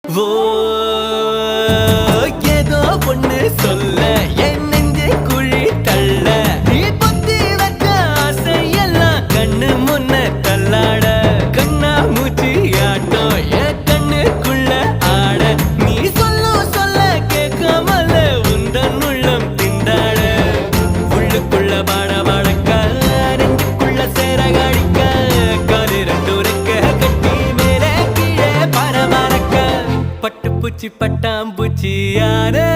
ஓ ஏதோ ஒண்ணு சொல்ல என் நெஞ்சு குழி தள்ள நீ பொத்தி வச்ச ஆசையெல்லாம் கண்ணு முன்ன தள்ளாட கண்ணா மூச்சி ஆட்டம் என் கண்ணுக்குள்ள ஆட நீ சொல்ல கேட்காமல உந்தன் உள்ளம் திண்டாட உள்ளுக்குள்ள பாட பாடக்க நெஞ்சுக்குள்ள சேர காடிக்க காலு ரெண்டு ரெக்க கட்டி மேலே கீழே பரபரக்க பட்டுப்பூச்சி பட்டாம்பூச்சி யாரே